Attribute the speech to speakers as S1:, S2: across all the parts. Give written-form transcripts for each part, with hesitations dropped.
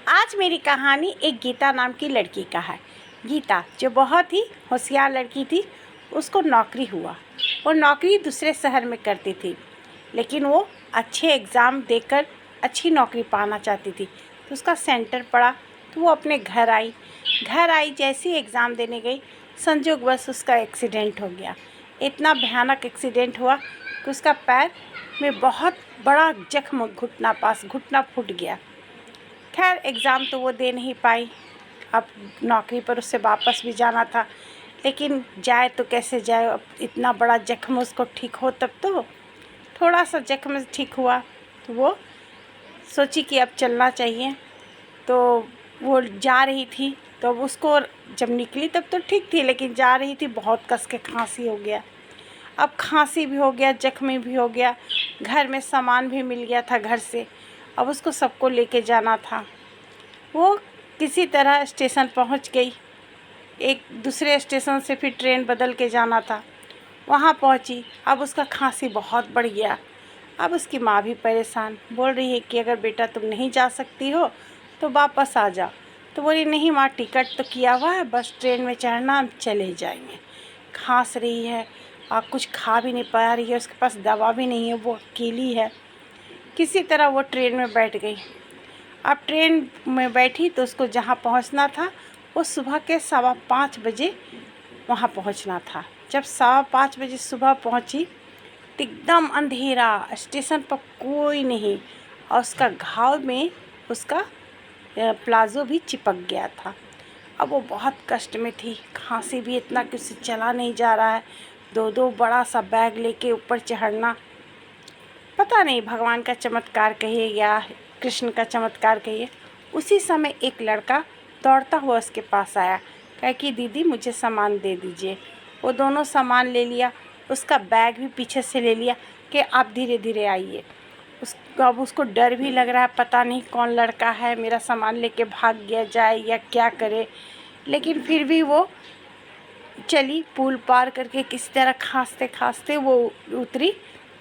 S1: आज मेरी कहानी एक गीता नाम की लड़की का है। गीता जो बहुत ही होशियार लड़की थी, उसको नौकरी हुआ। वो नौकरी दूसरे शहर में करती थी, लेकिन वो अच्छे एग्ज़ाम देकर अच्छी नौकरी पाना चाहती थी। तो उसका सेंटर पड़ा, तो वो अपने घर आई। जैसे ही एग्ज़ाम देने गई, संजोगवश उसका एक्सीडेंट हो गया। इतना भयानक एक्सीडेंट हुआ कि उसका पैर में बहुत बड़ा जख्म, घुटना फूट गया। खैर एग्ज़ाम तो वो दे नहीं पाई। अब नौकरी पर उससे वापस भी जाना था, लेकिन जाए तो कैसे जाए। अब इतना बड़ा जख्म उसको ठीक हो तब तो। थोड़ा सा जख्म ठीक हुआ तो वो सोची कि अब चलना चाहिए। तो वो जा रही थी, तो अब उसको जब निकली तब तो ठीक थी, लेकिन जा रही थी बहुत कस के खांसी हो गया। अब खांसी भी हो गया, जख्मी भी हो गया, घर में सामान भी मिल गया था घर से। अब उसको सबको लेके जाना था। वो किसी तरह स्टेशन पहुंच गई। एक दूसरे स्टेशन से फिर ट्रेन बदल के जाना था। वहाँ पहुंची। अब उसका खांसी बहुत बढ़ गया। अब उसकी माँ भी परेशान, बोल रही है कि अगर बेटा तुम नहीं जा सकती हो तो वापस आ जाओ। तो बोली नहीं माँ, टिकट तो किया हुआ है, बस ट्रेन में चढ़ना, हम चले जाएंगे। खांस रही है और कुछ खा भी नहीं पा रही है, उसके पास दवा भी नहीं है, वो अकेली है। किसी तरह वो ट्रेन में बैठ गई। अब ट्रेन में बैठी तो उसको जहाँ पहुँचना था, वो सुबह के 5:15 बजे वहाँ पहुँचना था। जब 5:15 बजे सुबह पहुँची तो एकदम अंधेरा, स्टेशन पर कोई नहीं, और उसका घाव में उसका प्लाज़ो भी चिपक गया था। अब वो बहुत कष्ट में थी, खांसी भी इतना कि उससे चला नहीं जा रहा है। दो बड़ा सा बैग लेके ऊपर चढ़ना, पता नहीं भगवान का चमत्कार कहिए या कृष्ण का चमत्कार कहिए। उसी समय एक लड़का दौड़ता हुआ उसके पास आया, कहा कि दीदी मुझे सामान दे दीजिए। वो दोनों सामान ले लिया, उसका बैग भी पीछे से ले लिया कि आप धीरे धीरे आइए। अब उसको डर भी लग रहा है, पता नहीं कौन लड़का है, मेरा सामान लेके भाग गया जाए या क्या करे। लेकिन फिर भी वो चली, पुल पार करके किसी तरह खांसते खांसते वो उतरी।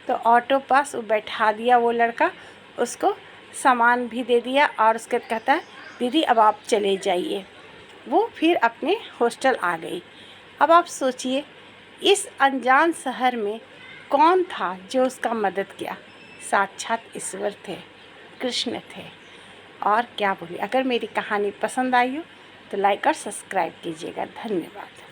S1: तो ऑटो पास वो बैठा दिया वो लड़का, उसको सामान भी दे दिया और उसके कहता है दीदी अब आप चले जाइए। वो फिर अपने हॉस्टल आ गई। अब आप सोचिए, इस अनजान शहर में कौन था जो उसका मदद किया? साक्षात ईश्वर थे, कृष्ण थे। और क्या बोले, अगर मेरी कहानी पसंद आई हो तो लाइक और सब्सक्राइब कीजिएगा। धन्यवाद।